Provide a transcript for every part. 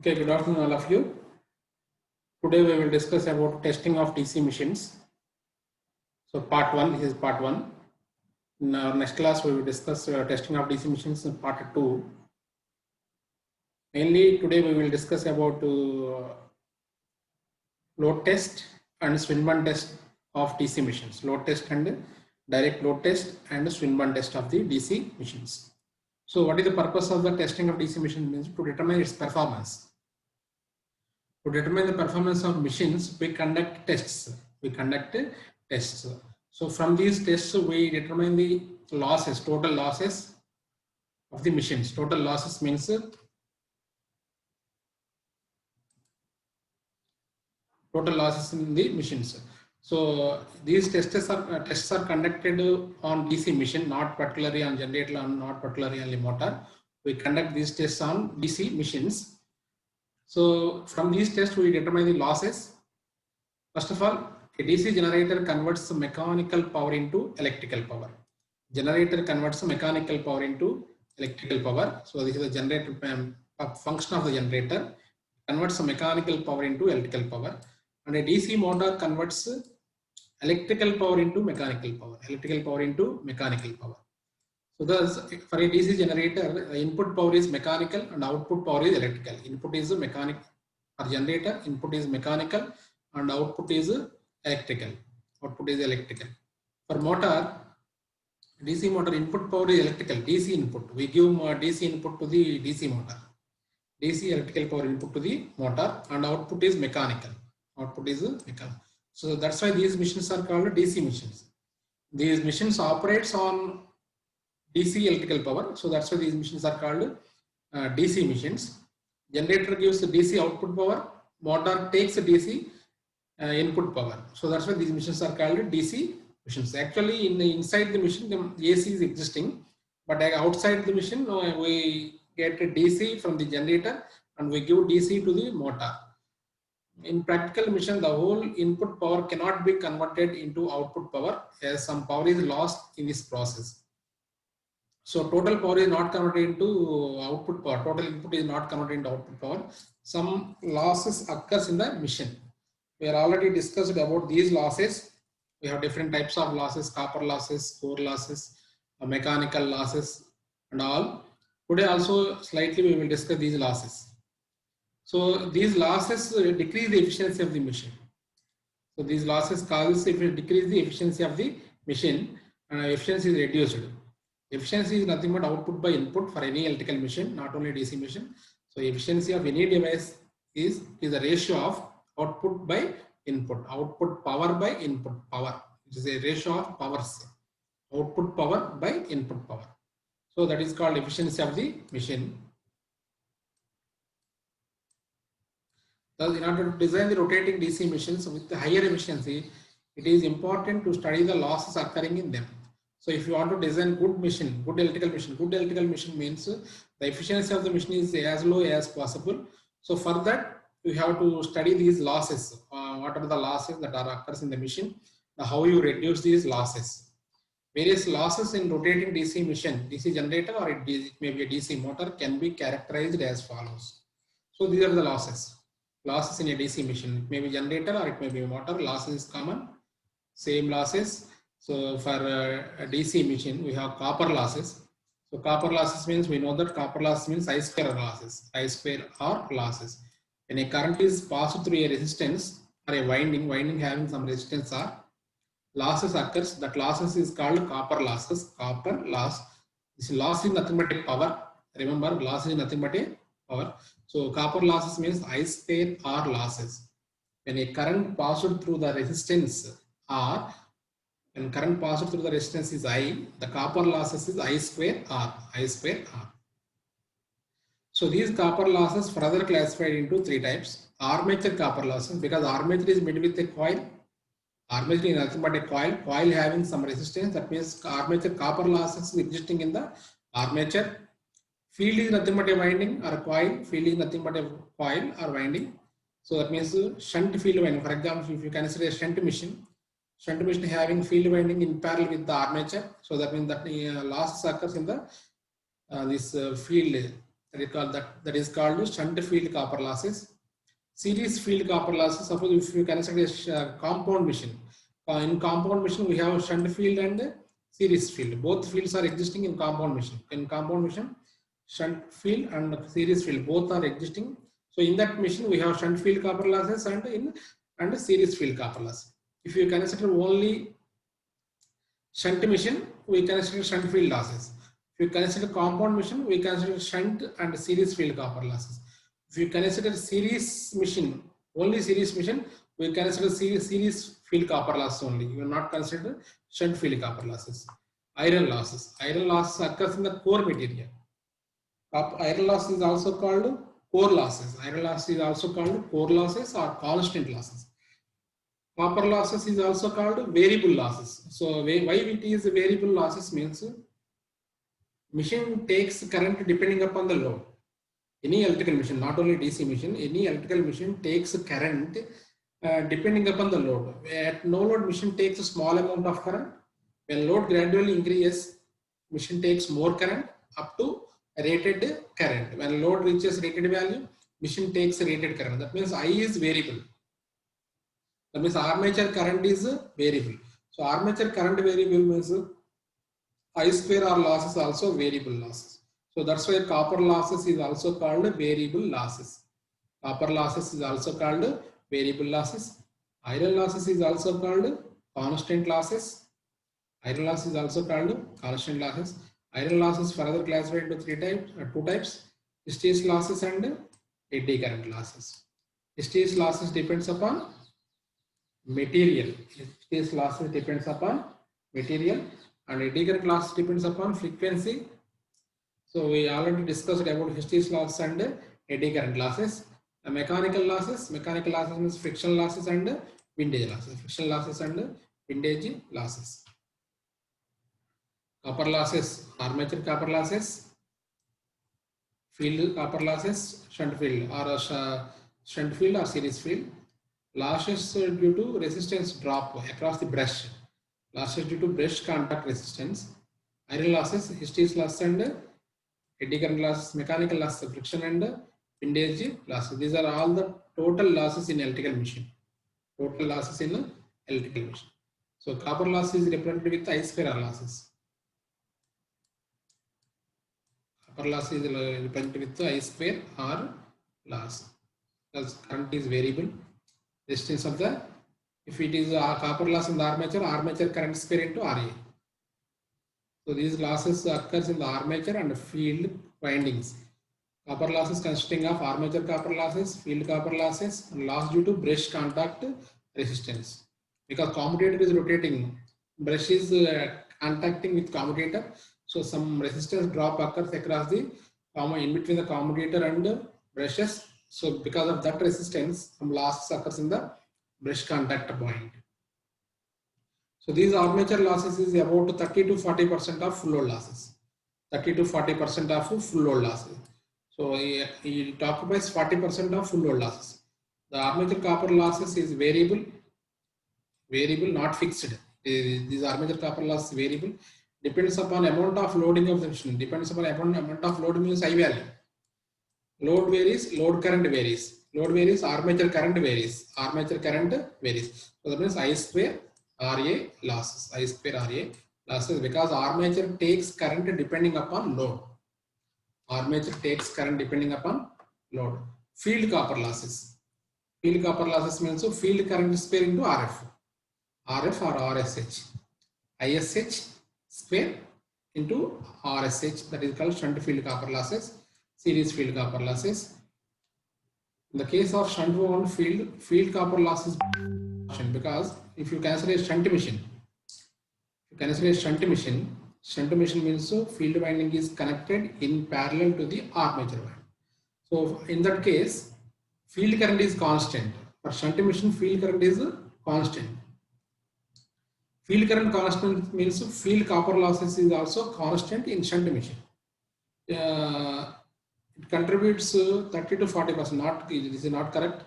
Okay, good afternoon all of you. Today we will discuss about testing of DC machines. So part 1, this is part 1. In our next class we will discuss testing of DC machines in part 2. Mainly today we will discuss about load test and Swinburne test of DC machines. Load test and direct load test and Swinburne test of the DC machines. So what is the purpose of the testing of DC machine? Means to determine its performance. To determine the performance of machines, we conduct tests. So from these tests, we determine the losses, total losses of the machines. Total losses means total losses in the machines. So these tests are conducted on DC machine, not particularly on generator, not particularly on the motor. We conduct these tests on DC machines. So from these tests, we determine the losses. First of all, a DC generator converts mechanical power into electrical power. Generator converts mechanical power into electrical power. So this is the generator function of the generator. Converts mechanical power into electrical power. And a DC motor converts electrical power into mechanical power. Electrical power into mechanical power. So thus, for a DC generator, the input power is mechanical and output power is electrical. Input is mechanical. For generator, input is mechanical and output is electrical. Output is electrical. For motor, DC motor input power is electrical. DC input. We give DC input to the DC motor. DC electrical power input to the motor and output is mechanical. Output is mechanical. So that's why these machines are called DC machines. These machines operates on DC electrical power. So that's why these machines are called DC machines. Generator gives the DC output power. Motor takes the DC input power. So that's why these machines are called DC machines. Actually, inside the machine, the AC is existing, but outside the machine, we get a DC from the generator and we give DC to the motor. In practical machine, the whole input power cannot be converted into output power, as some power is lost in this process. So total power is not converted into output power. Total input is not converted into output power. Some losses occurs in the machine. We are already discussed about these losses. We have different types of losses: copper losses, core losses, mechanical losses, and all. Today also slightly we will discuss these losses. So these losses decrease the efficiency of the machine. So these losses causes if it decrease the efficiency of the machine, efficiency is reduced. Efficiency is nothing but output by input for any electrical machine, not only DC machine. So efficiency of any device is the ratio of output by input, output power by input power. It is a ratio of powers, output power by input power. So that is called efficiency of the machine. Thus, in order to design the rotating DC machines with the higher efficiency, it is important to study the losses occurring in them. So if you want to design good electrical machine means the efficiency of the machine is as low as possible. So for that, you have to study these losses. What are the losses that are occurs in the machine? How you reduce these losses. Various losses in rotating DC machine, DC generator or it may be a DC motor can be characterized as follows. So these are the losses. Losses in a DC machine. It may be generator or it may be a motor. Losses is common. Same losses. So for a DC machine, we have copper losses. So copper losses means we know that copper loss means I square losses. I square or losses. When a current is passed through a resistance or a winding having some resistance or losses occurs. That losses is called copper losses. Copper loss. This loss is nothing but a power. Remember, loss is nothing but a power. So copper losses means I square or losses. When a current passed through the resistance or when current passed through the resistance is I, the copper losses is I square R. So these copper losses further classified into three types. Armature copper losses, because armature is made with a coil. Armature is nothing but a coil having some resistance. That means armature copper losses existing in the armature. Field is nothing but a winding or a coil. Field is nothing but a coil or winding. So that means shunt field winding. For example, if you consider a shunt machine having field winding in parallel with the armature, so that means that losses occurs in the field that is called shunt field copper losses. Series field copper losses. Suppose if you consider a compound machine, in compound machine we have shunt field and series field. Both fields are existing in compound machine. In compound machine, shunt field and series field both are existing. So in that machine we have shunt field copper losses and series field copper loss. If you consider only shunt machine, we consider shunt field losses. If you consider compound machine, we consider shunt and series field copper losses. If you consider series machine, only series machine, we consider series field copper loss only. You will not consider shunt field copper losses. Iron losses. Iron loss occurs in the core material. Iron loss is also called core losses. Iron loss is also called core losses or constant losses. Copper losses is also called variable losses. So why it is variable losses means machine takes current depending upon the load. Any electrical machine, not only DC machine, any electrical machine takes current depending upon the load. At no load, machine takes a small amount of current. When load gradually increases, machine takes more current up to rated current. When load reaches rated value, machine takes rated current. That means I is variable. That means armature current is variable. So armature current variable means I square R loss is also variable losses. So that's why copper losses is also called variable losses. Copper losses is also called variable losses. Iron losses is also called constant losses. Iron loss is also called constant losses. Iron losses further classified into two types: hysteresis losses and eddy current losses. Hysteresis losses depends upon material. Hysteresis losses depends upon material, and eddy current loss depends upon frequency. So we already discussed about hysteresis loss and eddy current losses. Mechanical losses means friction losses and windage losses. Friction losses and windage losses. Copper losses, armature copper losses, field copper losses, shunt field or series field. Losses due to resistance drop across the brush. Losses due to brush contact resistance. Iron losses, hysteresis loss and eddy current loss, mechanical loss, friction and windage losses. These are all the total losses in electrical machine. Total losses in electrical machine. So copper loss is represented with I square R losses. Copper loss is represented with I square R loss. Because current is variable. Resistance of the, if it is copper loss in the armature current square into RA. So these losses occurs in the armature and field windings. Copper losses consisting of armature copper losses, field copper losses, and loss due to brush contact resistance. Because commutator is rotating, brush is contacting with commutator, so some resistance drop occurs across the in between the commutator and brushes. So because of that resistance, some losses occurs in the brush contact point. So these armature losses is about 30 to 40% of full load losses. 30 to 40% of full load losses. So it occupies 40% of full load losses. The armature copper losses is variable, not fixed. These armature copper loss variable, depends upon amount of loading of the machine. Depends upon amount of load means I value. Load varies, load current varies. Load varies, armature current varies. Armature current varies. So that means I square RA losses. I square RA losses because armature takes current depending upon load. Armature takes current depending upon load. Field copper losses. Field copper losses means so field current square into RF. RF or RSH. ISH square into RSH, that is called shunt field copper losses, series field copper losses. In the case of shunt wound field copper losses, because if you consider a shunt machine, shunt machine means so field winding is connected in parallel to the armature winding. So in that case, field current is constant. For shunt machine, field current is constant. Field current constant means field copper losses is also constant in shunt machine. It contributes 30 to 40%. Not, this is not correct.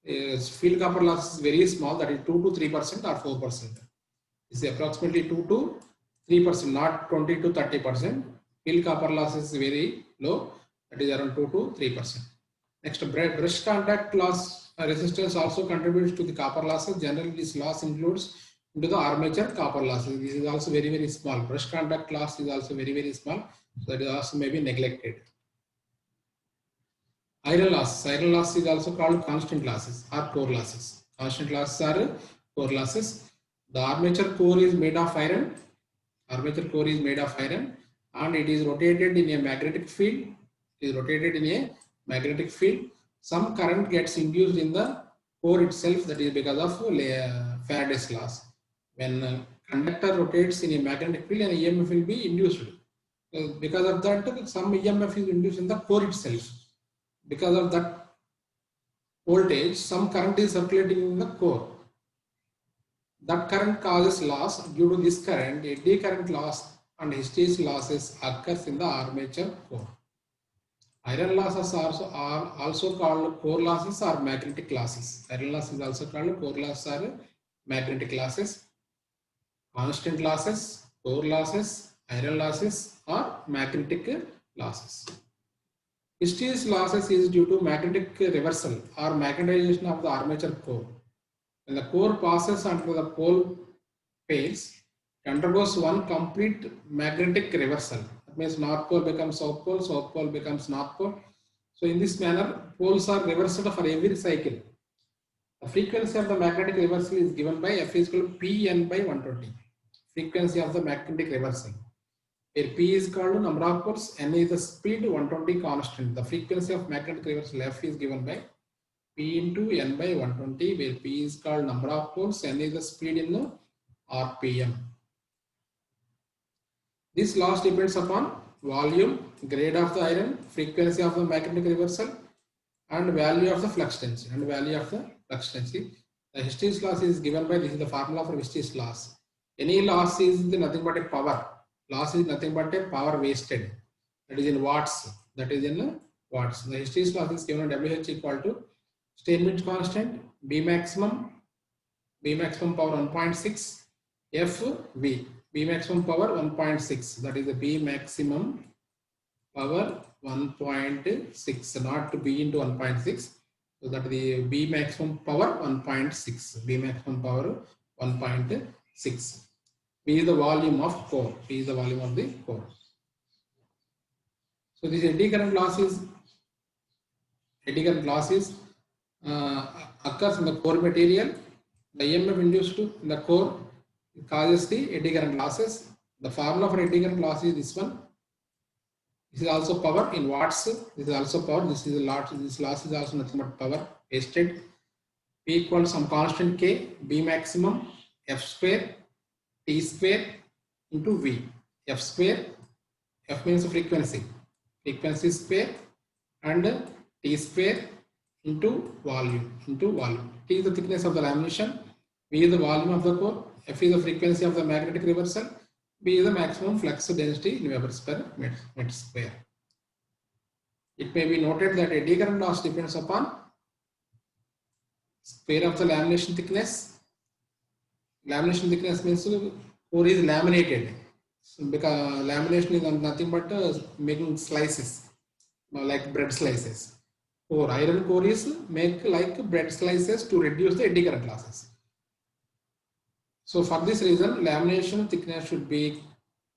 Field copper loss is very small, that is 2 to 3% or 4%. This is approximately 2 to 3%, not 20 to 30%. Field copper loss is very low. that is around 2 to 3%. Next, brush contact loss resistance also contributes to the copper losses. Generally, this loss includes into the armature copper losses. This is also very, very small. Brush contact loss is also very, very small. So that is also maybe neglected. Iron loss. Iron loss is also called constant losses or core losses. Constant losses are core losses. The armature core is made of iron. Armature core is made of iron and it is rotated in a magnetic field. It is rotated in a magnetic field. Some current gets induced in the core itself, that is because of Faraday's laws. When a conductor rotates in a magnetic field, an EMF will be induced. Because of that, some EMF is induced in the core itself. Because of that voltage, some current is circulating in the core. That current causes loss. Due to this current, eddy current loss and hysteresis losses occurs in the armature core. Iron losses are also called core losses or magnetic losses. Iron loss is also called core losses or magnetic losses. Constant losses, core losses, iron losses or magnetic losses. Hysteresis losses is due to magnetic reversal or magnetization of the armature core. When the core passes under the pole pairs, it undergoes one complete magnetic reversal. That means north pole becomes south pole becomes north pole. So in this manner, poles are reversed for every cycle. The frequency of the magnetic reversal is given by F is equal to Pn by 120. Frequency of the magnetic reversal. Where P is called number of poles, N is the speed, 120 constant. The frequency of magnetic reversal F is given by P into N by 120, where P is called number of poles, N is the speed in RPM. This loss depends upon volume, grade of the iron, frequency of the magnetic reversal, and value of the flux density. The hysteresis loss is given by, this is the formula for hysteresis loss. Any loss is nothing but a power. Loss is nothing but a power wasted. That is in watts. The hysteresis loss is given WH equal to Steinmetz constant, B maximum power 1.6, FV. B maximum power 1.6. That is the B maximum power 1.6, not B into 1.6. So that is the B maximum power 1.6. B maximum power 1.6. B is the volume of core. B is the volume of the core. So this eddy current losses occurs in the core material. The EMF induced in the core causes the eddy current losses. The formula for eddy current loss is this one. This is also power in watts. This is also power. This is a lot. This loss is also nothing but power wasted. P equals some constant K. B maximum F square T square into V. F square. F means frequency. Frequency square and T square into volume. T is the thickness of the lamination. V is the volume of the core. F is the frequency of the magnetic reversal. B is the maximum flux density in Webers per meter square. It may be noted that eddy current loss depends upon square of the lamination thickness. Lamination thickness means core is laminated. So because lamination is nothing but making slices, like bread slices. Iron core is make like bread slices to reduce the eddy current losses. So for this reason, lamination thickness should be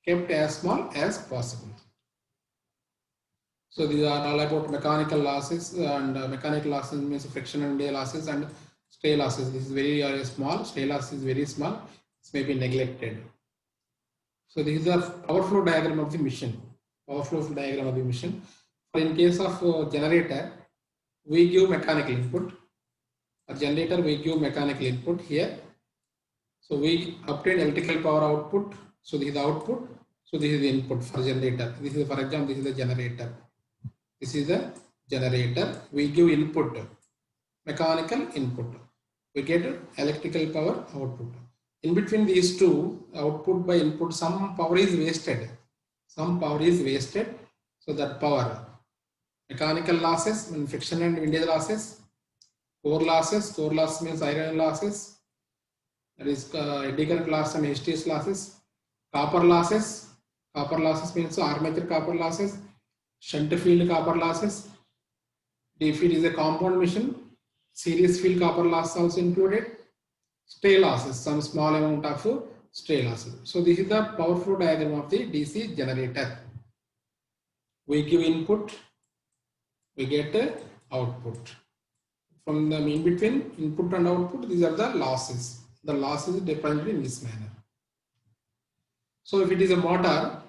kept as small as possible. So these are all about mechanical losses, and mechanical losses means friction and losses and stray losses. This is very small. Stray loss is very small. This may be neglected. So this is a power flow diagram of the machine. For in case of generator, we give mechanical input. For generator, we give mechanical input here. So we obtain electrical power output. So this is the output. So this is the input for generator. This is, for example, this is the generator. This is the generator. We give input, mechanical input. We get electrical power output. In between these two, output by input, some power is wasted. So that power, mechanical losses, friction and windage losses, core loss means iron losses. That is eddy current loss and hysteresis losses. Copper losses means armature copper losses. shunt field copper losses. If it is a compound machine, series field copper loss also included. Stray losses, some small amount of stray losses. So this is the power flow diagram of the DC generator. We give input, we get output. From the in between input and output, these are the losses. The losses is defined in this manner. So if it is a motor,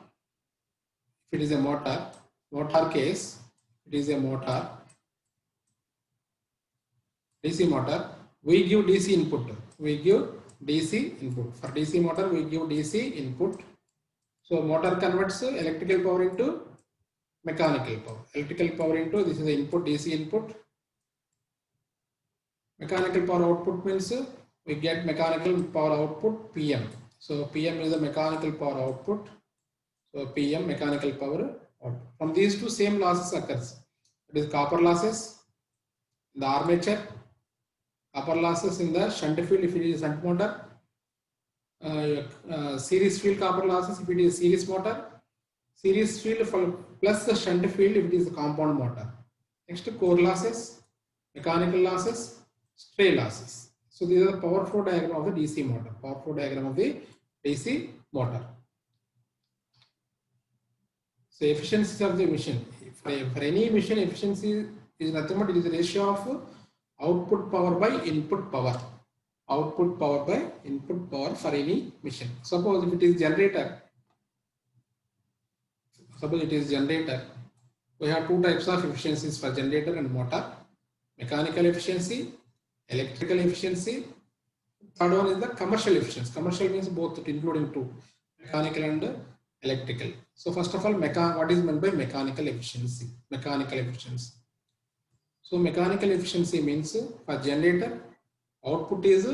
motor case, it is a motor, DC motor, we give DC input. We give DC input. For DC motor, we give DC input. So motor converts electrical power into mechanical power. Electrical power into, this is the input, DC input. Mechanical power output means we get mechanical power output PM. So PM is the mechanical power output. So PM, mechanical power output. From these two, same losses occurs. It is copper losses in the armature, copper losses in the shunt field if it is shunt motor, series field copper losses if it is series motor, series field plus the shunt field if it is a compound motor. Next, core losses, mechanical losses, stray losses. So these are the power flow diagram of the DC motor. Power flow diagram of the DC motor. So efficiency of the machine. For any machine, efficiency is nothing but it is the ratio of output power by input power. Output power by input power for any machine. Suppose if it is generator, we have two types of efficiencies for generator and motor. Mechanical efficiency, electrical efficiency. Third one is the commercial efficiency. Commercial means both, including two, mechanical and electrical. So first of all, what is meant by mechanical efficiency? So mechanical efficiency means for generator, output is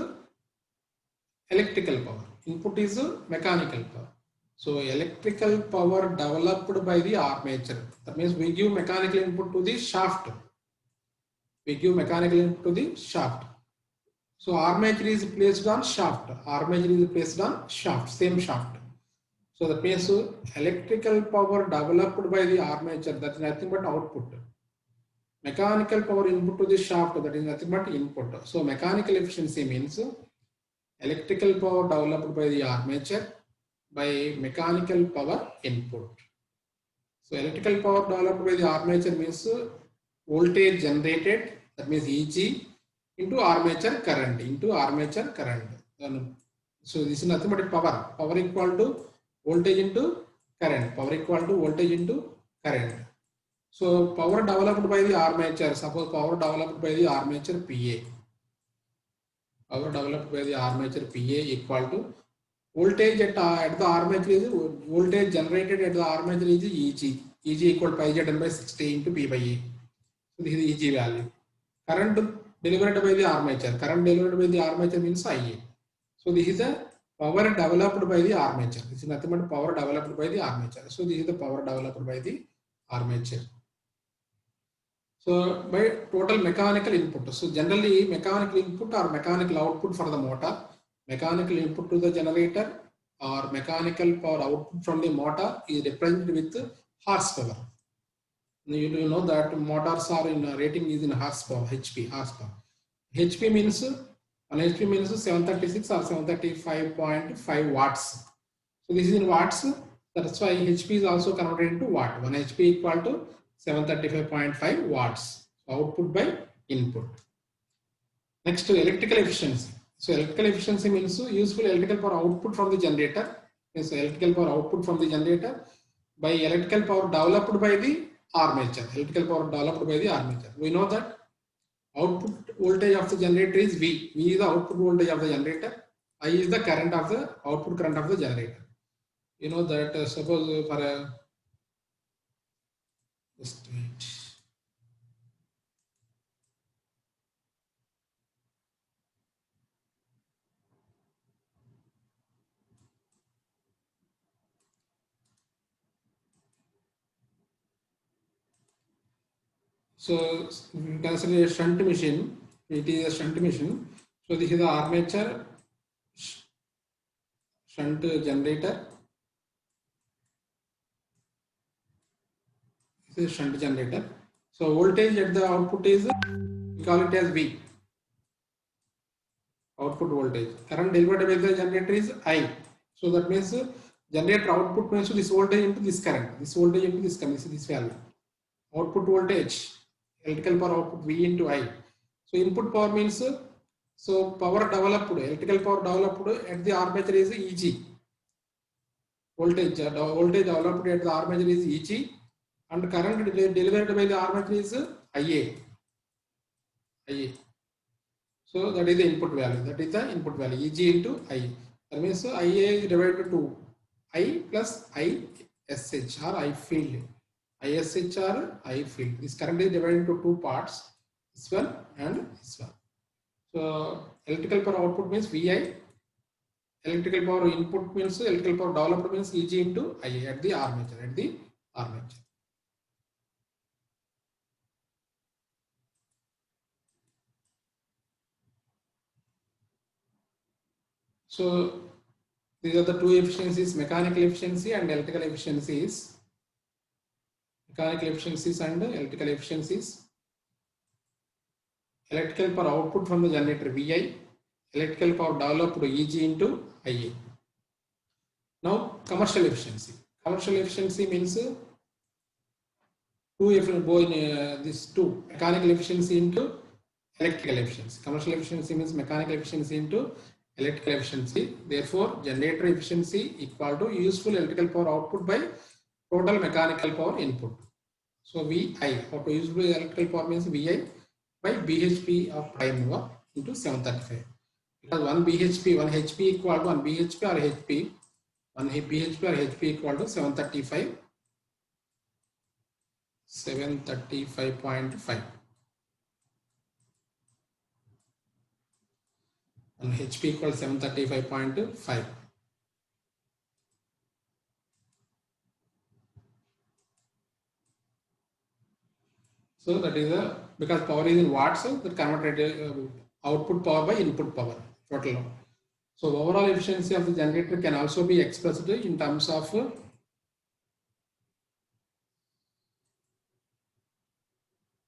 electrical power, input is mechanical power. So electrical power developed by the armature. That means we give mechanical input to the shaft. So armature is placed on shaft. Same shaft. So the means electrical power developed by the armature, that is nothing but output. Mechanical power input to the shaft, that is nothing but input. So mechanical efficiency means electrical power developed by the armature by mechanical power input. So electrical power developed by the armature means voltage generated, that means EG, into armature current. So this is nothing but power. Power equal to voltage into current. So power developed by the armature, suppose power developed by the armature PA. Equal to voltage at the armature is voltage generated at the armature is EG. EG equal to pi z n by 60 into P by A. So this is EG value. Current delivered by the armature. Means IA. So this is the power developed by the armature. This is nothing but power developed by the armature. So this is the power developed by the armature. So by total mechanical input. So generally mechanical input or mechanical output for the motor, mechanical input to the generator or mechanical power output from the motor is represented with horsepower. You know that motors are in rating is in horsepower, HP. HP means 736 or 735.5 watts. So this is in watts. That's why HP is also converted into watt. 1 HP equal to 735.5 watts. Output by input. Next, electrical efficiency. So electrical efficiency means useful electrical power output from the generator. Yes, electrical power output from the generator by electrical power developed by the armature. We know that output voltage of the generator is V. V is the output voltage of the generator. I is the current of the output current of the generator. You know that suppose for a just wait. So you consider a shunt machine. It is a shunt machine. So this is the armature, shunt generator. This is shunt generator. So voltage at the output is, we call it as V. Output voltage. Current delivered by the generator is I. So that means generator output means this voltage into this current. This voltage into this current. This value. Output voltage, electrical power output V into I. So input power means, so power developed, electrical power developed at the armature is EG. Voltage developed at the armature is EG, and current delivered by the armature is IA. So that is the input value. That is the input value, EG into I. That means IA is divided to I plus ISH or I field. ISH or I field. This current is divided into two parts, this one and this one. So electrical power output means VI. Electrical power input means, electrical power developed means EG into IA at the armature. So these are the two efficiencies: mechanical efficiency and electrical efficiencies. Mechanical efficiencies and electrical efficiencies. Electrical power output from the generator VI. Electrical power developed EG into IA. Now commercial efficiency. Commercial efficiency means these two, mechanical efficiency into electrical efficiency. Commercial efficiency means mechanical efficiency into electrical efficiency. Therefore, generator efficiency equal to useful electrical power output by total mechanical power input. So VI, for useful electrical power means VI by BHP of prime mover into 735. Because 1 BHP, 1 HP equal to 1 BHP or HP, 1 BHP or HP equal to 735. 735.5. And HP equals 735.5. So that is because power is in watts, so that converted output power by input power total. So overall efficiency of the generator can also be expressed in terms of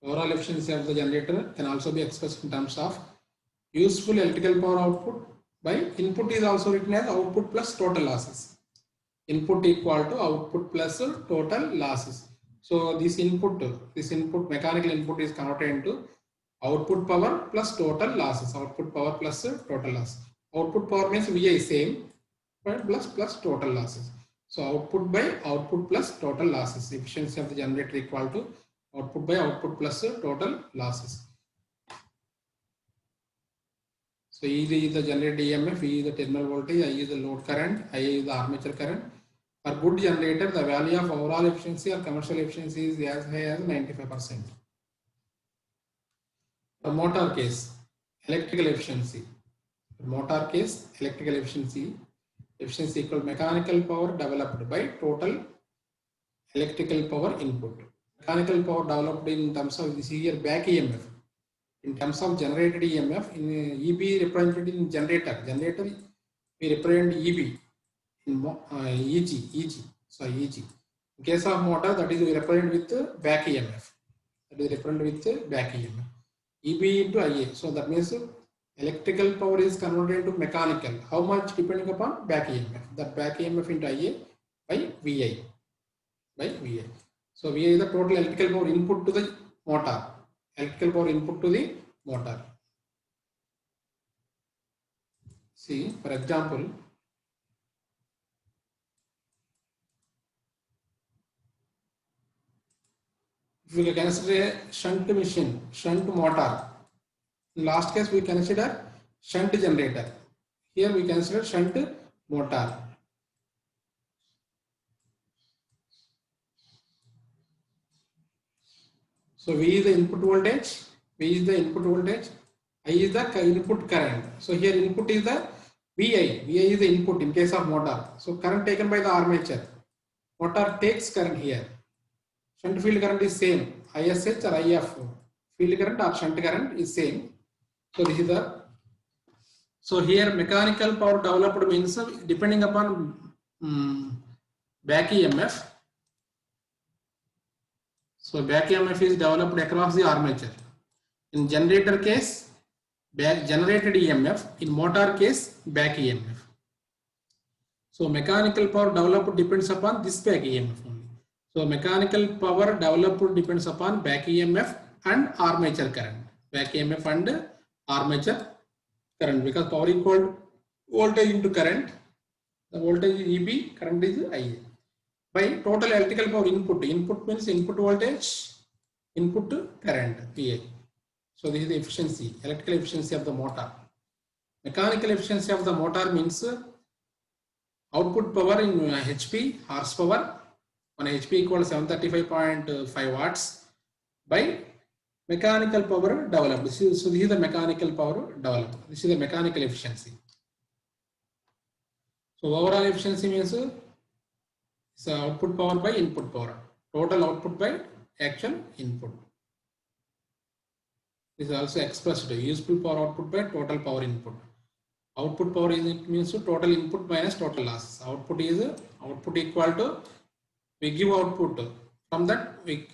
overall efficiency of the generator can also be expressed in terms of useful electrical power output by input is also written as output plus total losses. Input equal to output plus total losses. So this input mechanical input is converted into output power plus total losses. Output power plus total loss. Output power means VI same, but plus total losses. So output by output plus total losses. Efficiency of the generator equal to output by output plus total losses. So E is the generated EMF, E is the terminal voltage, I is the load current, I is the armature current. For good generator, the value of overall efficiency or commercial efficiency is as high as 95%. For motor case, electrical efficiency. For motor case, electrical efficiency equal to mechanical power developed by total electrical power input. Mechanical power developed in terms of this here back EMF. In terms of generated EMF, in EB represented in generator we represent EB in EG. In case of motor, that is we represent with back EMF. EB into IA. So that means electrical power is converted into mechanical. How much? Depending upon back EMF. That back EMF into IA by VI. So VI is the total electrical power input to the motor. See, for example, if we consider a shunt machine, shunt motor. In last case, we consider shunt generator. Here we consider shunt motor. So V is the input voltage, I is the input current. So here input is the VI is the input in case of motor. So current taken by the armature. Motor takes current here. Shunt field current is same, ISH or IF. Field current or shunt current is same. So this is so here mechanical power developed means depending upon back EMF. So back EMF is developed across the armature. In generator case, back generated EMF. In motor case, back EMF. So mechanical power developed depends upon this back EMF only. So mechanical power developed depends upon back EMF and armature current. Back EMF and armature current, because power equal voltage into current. The voltage is EB, current is IA. By total electrical power input. Input means input voltage, input current, PA. So this is the efficiency, electrical efficiency of the motor. Mechanical efficiency of the motor means output power in HP, horsepower. 1 HP equals 735.5 watts by mechanical power developed. So this is the mechanical power developed. This is the mechanical efficiency. So overall efficiency means output power by input power. Total output by actual input. This is also expressed useful power output by total power input. Output power is, it means total input minus total losses. Output is output equal to, we give output, from that we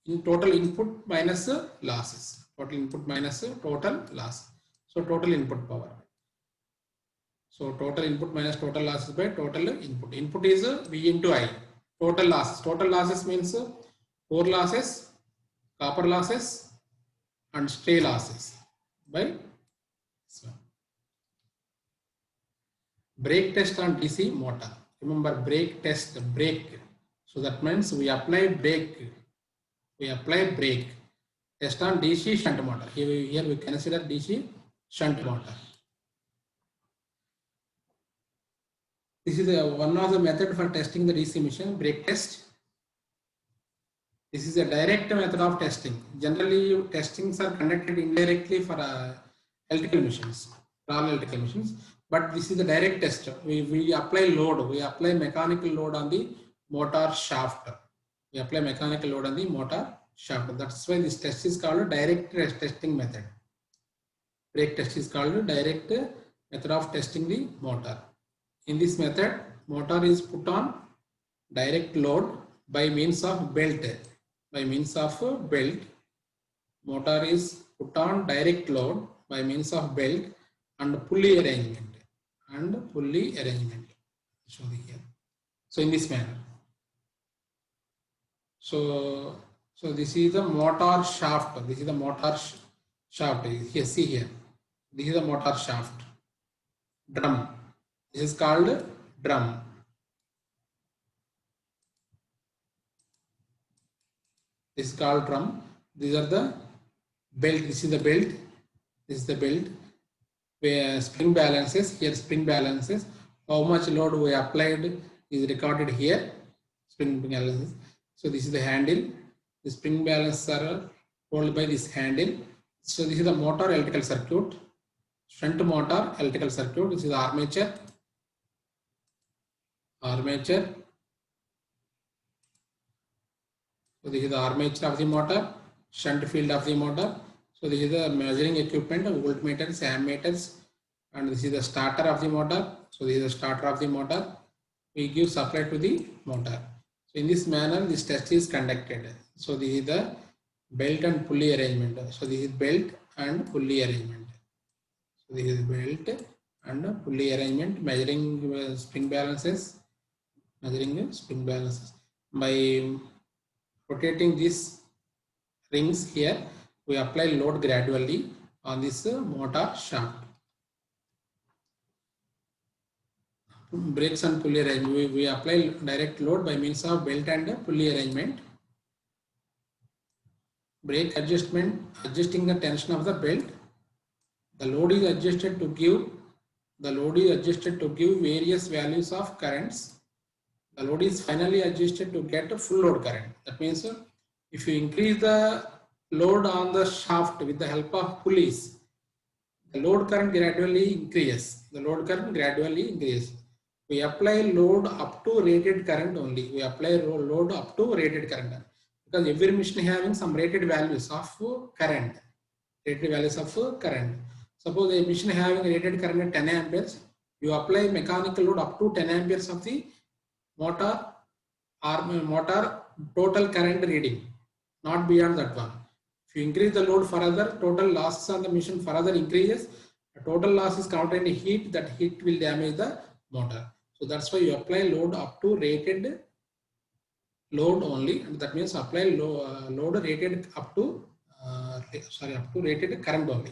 in total input minus losses. Total input minus total loss. So total input power. So total input minus total losses by total input. Input is V into I. Total losses. Total losses means core losses, copper losses, and stray losses by this one. Brake test on DC motor. Remember brake test, brake. So that means we apply brake. We apply brake. Test on DC shunt motor. Here we consider DC shunt motor. This is one of the method for testing the DC machine, brake test. This is a direct method of testing. Generally, testings are conducted indirectly for electrical machines, for all electrical machines. But this is the direct test. We apply load. We apply mechanical load on the motor shaft. We apply mechanical load on the motor shaft. That's why this test is called direct testing method. Brake test is called direct method of testing the motor. In this method, motor is put on direct load by means of belt. By means of belt, motor is put on direct load by means of belt and pulley arrangement. Show here. So in this manner. So this is the motor shaft. This is the motor shaft. Here, see here. This is the motor shaft. Drum. This is called drum. This is called drum. These are the belt. This is the belt. This is the belt. Where spring balances. Here spring balances. How much load we applied is recorded here. Spring balances. So this is the handle. The spring balances are held by this handle. So this is the motor electrical circuit. Shunt motor electrical circuit. This is the armature. Armature. So this is the armature of the motor, shunt field of the motor. So this is the measuring equipment, voltmeters, ammeters, and this is the starter of the motor. So this is the starter of the motor. We give supply to the motor. So in this manner, this test is conducted. So this is the belt and pulley arrangement. So this is belt and pulley arrangement. So this is belt and pulley arrangement, measuring spring balances. Measuring spring balances by rotating these rings here, we apply load gradually on this motor shaft. Brakes and pulley arrangement, we apply direct load by means of belt and pulley arrangement. Brake adjustment, adjusting the tension of the belt. The load is adjusted to give various values of currents. The load is finally adjusted to get a full load current. That means if you increase the load on the shaft with the help of pulleys, the load current gradually increases. We apply load up to rated current only. We apply load up to rated current because every machine having some rated values of current. Suppose a machine having rated current at 10 amperes, you apply mechanical load up to 10 amperes of the motor total current reading, not beyond that one. If you increase the load further, total losses on the machine further increases. The total loss is counted in heat. That heat will damage the motor. So that's why you apply load up to rated load only, and that means apply load rated up to up to rated current only.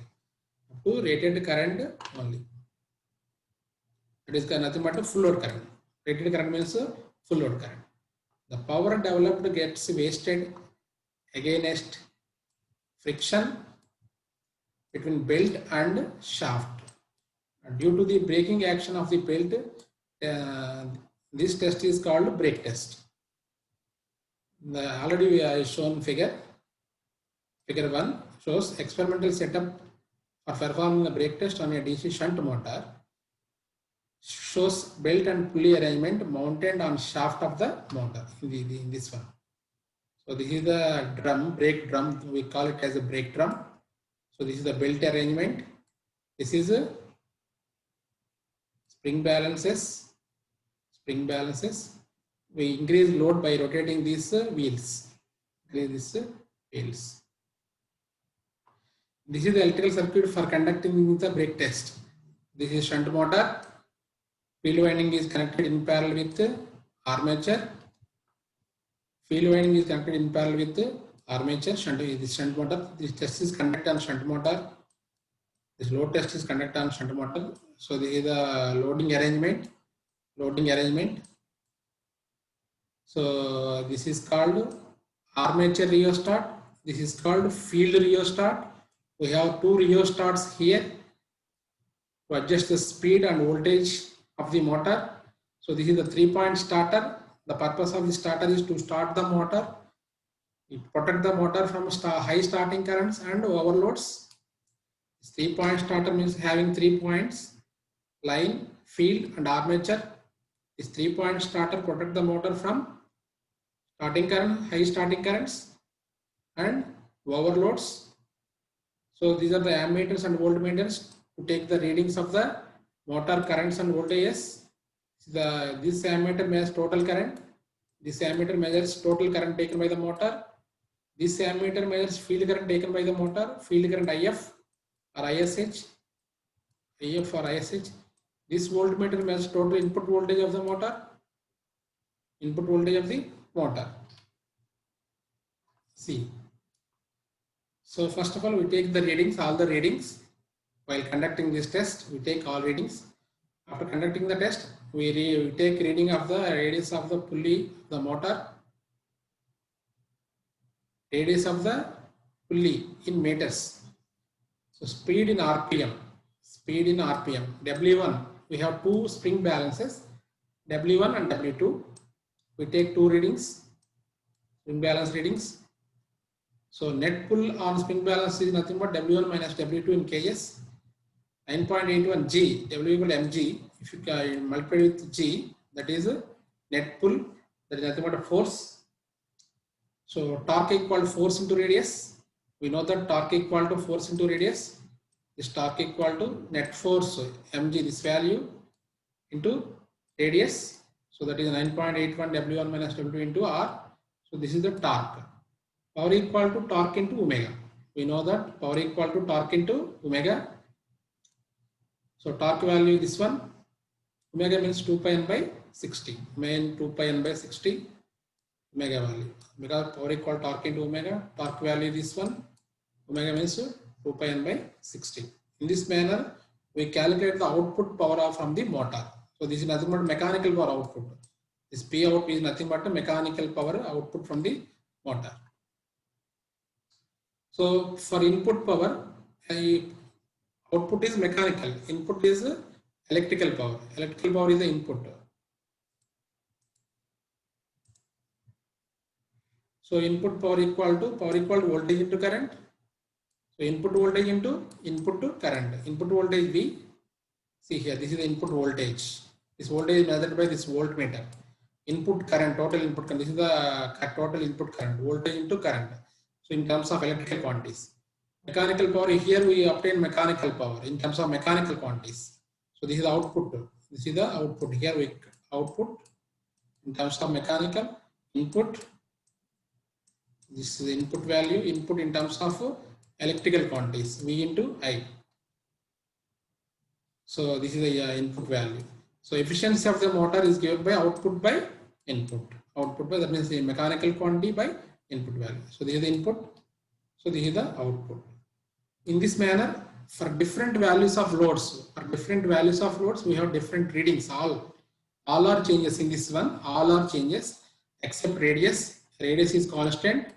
Up to rated current only. That is nothing but a full load current. Rated current means full load current. The power developed gets wasted against friction between belt and shaft. Due to the braking action of the belt, this test is called brake test. Already we have shown figure 1 shows experimental setup for performing the brake test on a DC shunt motor. Shows belt and pulley arrangement mounted on shaft of the motor in this one. So this is the drum, brake drum. We call it as a brake drum. So this is the belt arrangement. This is a spring balances. Spring balances. We increase load by rotating these wheels. Increase these wheels. This is the electrical circuit for conducting the brake test. This is shunt motor. Field winding is connected in parallel with armature. Field winding is connected in parallel with armature. This shunt motor. This test is conducted on shunt motor. This load test is conducted on shunt motor. So this is the loading arrangement. Loading arrangement. So this is called armature rheostat. This is called field rheostat. We have two rheostats here to adjust the speed and voltage of the motor. So this is the 3-point starter. The purpose of the starter is to start the motor. It protect the motor from high starting currents and overloads. This 3-point starter means having 3 points: line, field, and armature. This 3-point starter protect the motor from starting current, high starting currents, and overloads. So these are the ammeters and voltmeters to take the readings of the motor currents and voltages. This ammeter measures total current. This ammeter measures total current taken by the motor. This ammeter measures field current taken by the motor. Field current IF or ISH. IF or ISH. This voltmeter measures total input voltage of the motor. Input voltage of the motor. See. So first of all, we take the readings, all the readings. While conducting this test, we take all readings. After conducting the test, we take reading of the radius of the pulley, the motor. Radius of the pulley in meters. So speed in RPM. Speed in RPM. W1, we have two spring balances, W1 and W2. We take two readings, spring balance readings. So net pull on spring balance is nothing but W1 minus W2 in kgs. 9.81 G, W equal to mg. If you multiply with G, that is net pull. That is nothing but a force. So torque equal to force into radius. We know that torque equal to force into radius. This torque equal to net force mg, this value, into radius. So that is 9.81 W1 minus W2 into R. So this is the torque. Power equal to torque into omega. We know that power equal to torque into omega. So torque value this one. Omega means 2 pi n by 60. Main 2 pi n by 60 omega value. Because power equal to torque into omega. Torque value this one. Omega means 2 pi n by 60. In this manner, we calculate the output power from the motor. So this is nothing but mechanical power output. This P out is nothing but a mechanical power output from the motor. So for input power, output is mechanical, input is electrical power. Electrical power is the input. So input power equal to voltage into current. So input voltage into input to current. Input voltage V. See here, this is the input voltage. This voltage is measured by this voltmeter. Input current, total input current. This is the total input current. Voltage into current. So in terms of electrical quantities. Mechanical power, here we obtain mechanical power in terms of mechanical quantities. So this is the output. This is the output. Here we output in terms of mechanical input This is the input value, input in terms of electrical quantities, V into I. So this is the input value. So efficiency of the motor is given by output by input. Output by, that means the mechanical quantity by input value. So this is the input. So this is the output. In this manner, for different values of loads, we have different readings. All are changes in this one. All are changes except radius. Radius is constant.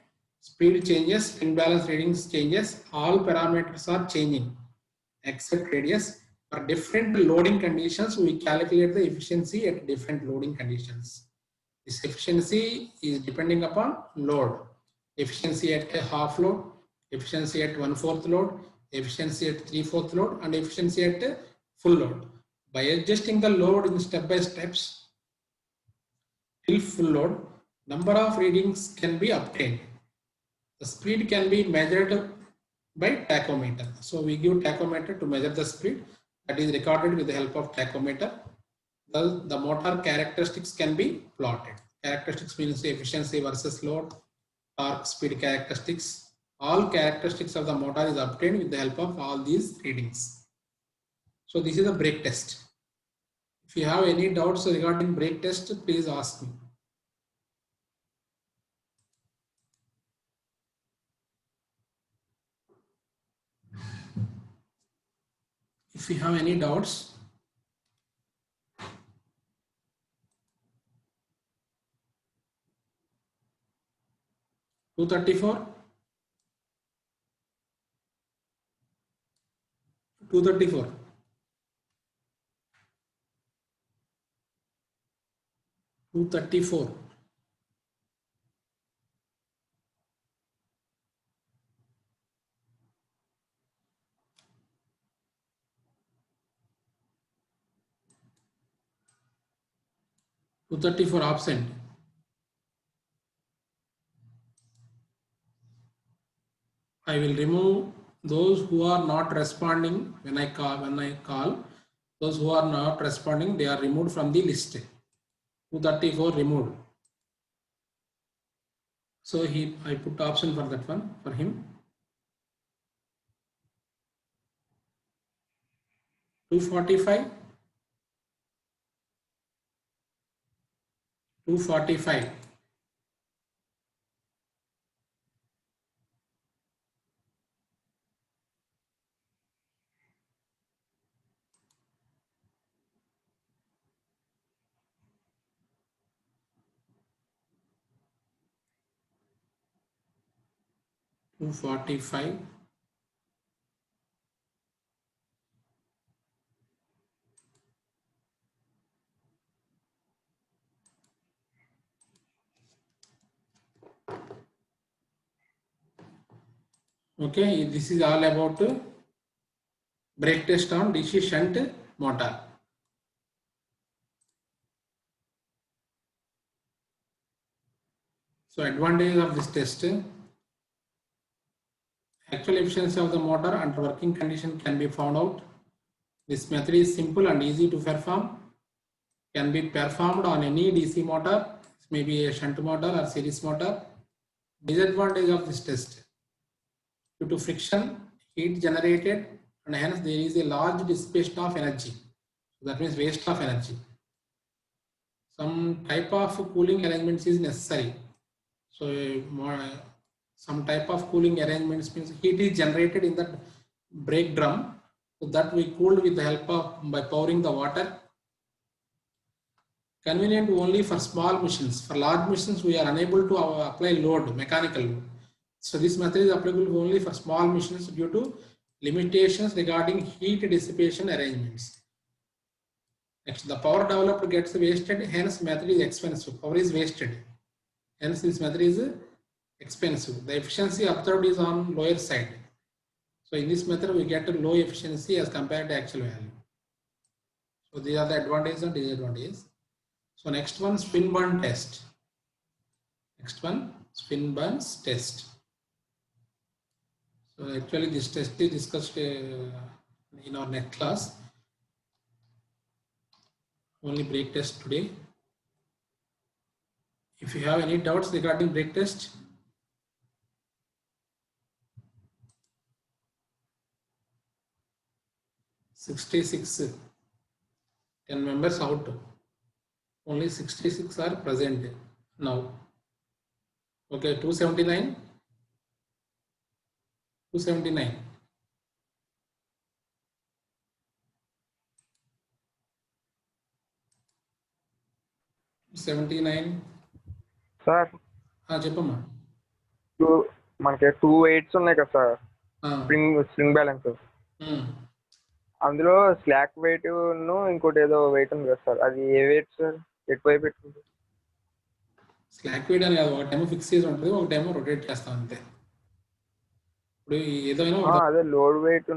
Speed changes. Imbalance readings changes. All parameters are changing except radius. For different loading conditions, we calculate the efficiency at different loading conditions. This efficiency is depending upon load. Efficiency at a half load, efficiency at 1/4 load, efficiency at 3/4 load, and efficiency at a full load. By adjusting the load in step by steps till full load, number of readings can be obtained. The speed can be measured by tachometer. So we give tachometer to measure the speed, that is recorded with the help of tachometer. The motor characteristics can be plotted. Characteristics means efficiency versus load, torque, speed characteristics. All characteristics of the motor is obtained with the help of all these readings. So this is a brake test. If you have any doubts regarding brake test, please ask me. If you have any doubts, $234. $234. $234. $234 absent. I will remove those who are not responding when I call. Those who are not responding, they are removed from the list. 234 removed. So I put option for that one for him. 245. 245. 245. Okay, this is all about brake test on DC shunt motor. So advantage of this test, actual efficiency of the motor under working condition can be found out. This method is simple and easy to perform. Can be performed on any DC motor, maybe a shunt motor or series motor. Disadvantage of this test, due to friction, heat generated, and hence there is a large dissipation of energy. That means waste of energy. Some type of cooling arrangements is necessary. So some type of cooling arrangements means heat is generated in that brake drum, so that we cooled with the help of by pouring the water. Convenient only for small machines. For large machines, we are unable to apply load, mechanical load. So this method is applicable only for small machines due to limitations regarding heat dissipation arrangements. Next, the power developed gets wasted, hence method is expensive. Power is wasted. Hence this method is expensive. The efficiency observed is on lower side. So in this method, we get a low efficiency as compared to actual value. So these are the advantages and disadvantages. So next one, spin burn test. Next one, spin burns test. So actually this test is discussed in our next class. Only brake test today. If you have any doubts regarding brake test, 66, 10 members out. Only 66 are present now. Okay, 279. 279. 79. Sir చెప్పమ్మా. మనకి 2 weights ఉన్నాయి కదా sir, spring balance. అందులో slack wait ఇంకోటి ఏదో wait ఉంది కదా sir, అది ఏ వెయిట్ సార్? ఎక్కువ పెట్టుకుంది. స్లాక్ వెయిట్ అని కాదు, ఒకటేమో ఫిక్స్ చేసి ఉంటుంది, ఒకటేమో రొటేట్ చేస్తాం అంతే. ఇప్పుడు ఏదైనా అదే లోడ్ వెయిట్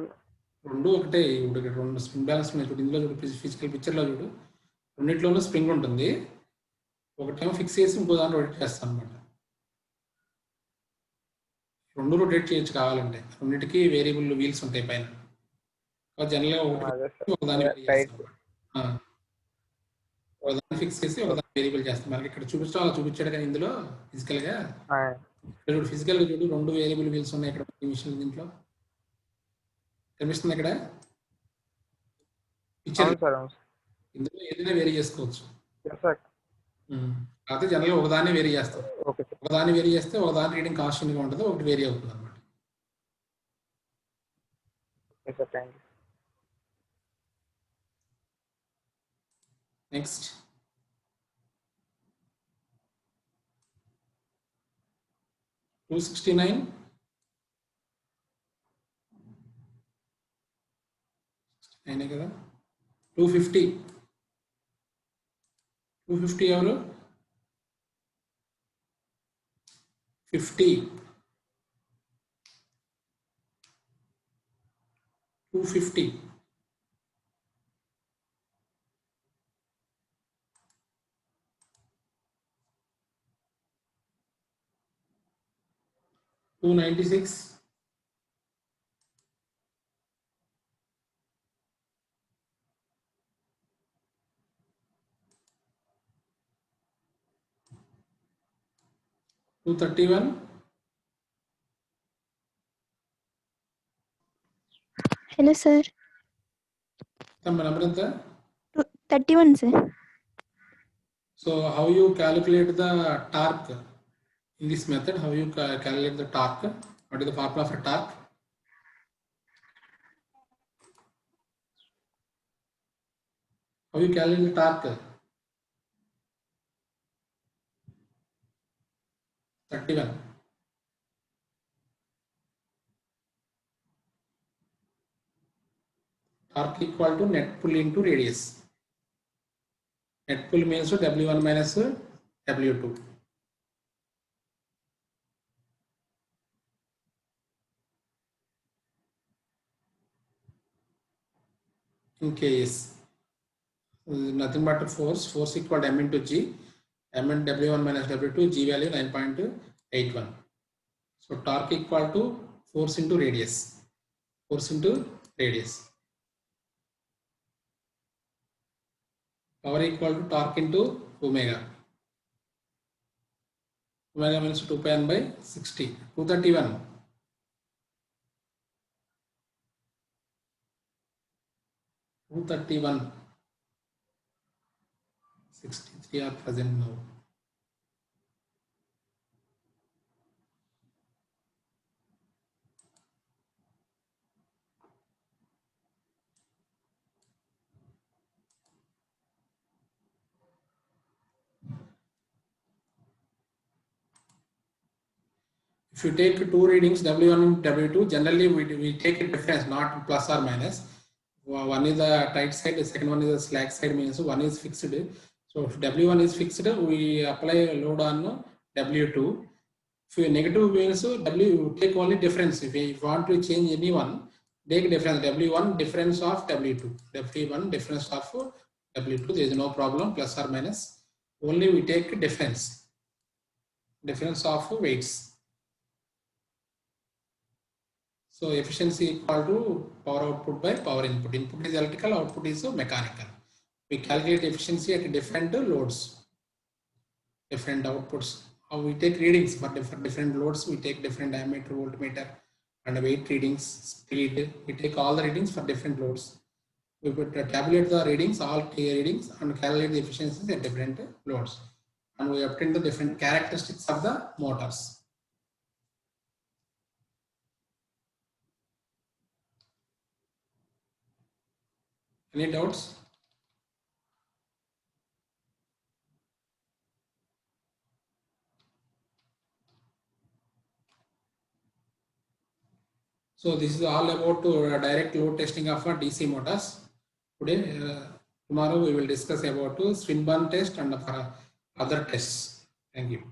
రెండు ఒకటే. ఇప్పుడు రెండు స్ప్రింగ్ బ్యాలెన్స్ ఉన్నాయి చూడు, ఇందులో చూడు, ఫిజికల్ పిక్చర్లో చూడు, రెండింటిలోనూ స్ప్రింగ్ ఉంటుంది, ఒకటేమో ఫిక్స్ చేసి ఇంకో దాన్ని రొటేట్ చేస్తాం అనమాట. రెండు రొటేట్ చేయొచ్చు కావాలంటే, రెండింటికి వేరియబుల్ వీల్స్ ఉంటాయి పైన. జనరల్గా ఒకదాన్ని ఫిక్స్ చేసి ఒకదాన్ని వేరియబుల్ చేస్తాం. మనకి ఇక్కడ చూపించాడు కానీ ఇందులో ఫిజికల్గా చూడు, ఫిజికల్గా చూడు, రెండు వేరియబుల్ వీల్స్ ఉన్నాయి ఇక్కడ మిషన్. దీంట్లో కనిపిస్తుంది ఇక్కడ పిక్చర్. ఇందులో ఏదైనా వేరీ చేసుకోవచ్చు. కాకపోతే జనరల్గా ఒకదాన్ని వేరీ చేస్తాం. ఒకదాన్ని వేరీ చేస్తే ఒకదాని రీడింగ్ కాన్స్టెంట్గా ఉంటుంది, ఒకటి వేరీ అవుతుంది అనమాట. నెక్స్ట్ టూ 69 అయినా కదా. 250 ఎవరు? 50 250. Two 96. 231. Hello sir. Number enta? 31 sir. So how you calculate the torque in this method? How you calculate the torque? What is the formula for torque? How you calculate the torque? 31. Torque equal to net pull into radius. Net pull means W1 minus W2. In case nothing but force equal to M into G. M and W1 minus W2, G value 9.81. So torque equal to force into radius. Force into radius. Power equal to torque into omega. Omega means 2 pi n by 60. 231. 231. 63 are present now. If you take two readings, W1 and W2, generally we take a difference, not plus or minus. One is the tight side, the second one is the slack side, means one is fixed. So if W1 is fixed, we apply a load on W2. If negative means W, take only difference. If you want to change any one, take difference. W1 difference of W2. W1 difference of W2. There is no problem, plus or minus. Only we take difference. Difference of weights. So efficiency equal to power output by power input. Input is electrical, output is mechanical. We calculate efficiency at different loads, different outputs. How we take readings for different loads. We take different diameter, voltmeter, and weight readings, speed. We take all the readings for different loads. We could tabulate the readings, all key readings, and calculate the efficiencies at different loads. And we obtain the different characteristics of the motors. Any doubts? So this is all about direct load testing of DC motors. Today, tomorrow we will discuss about Swinburne test and other tests. Thank you.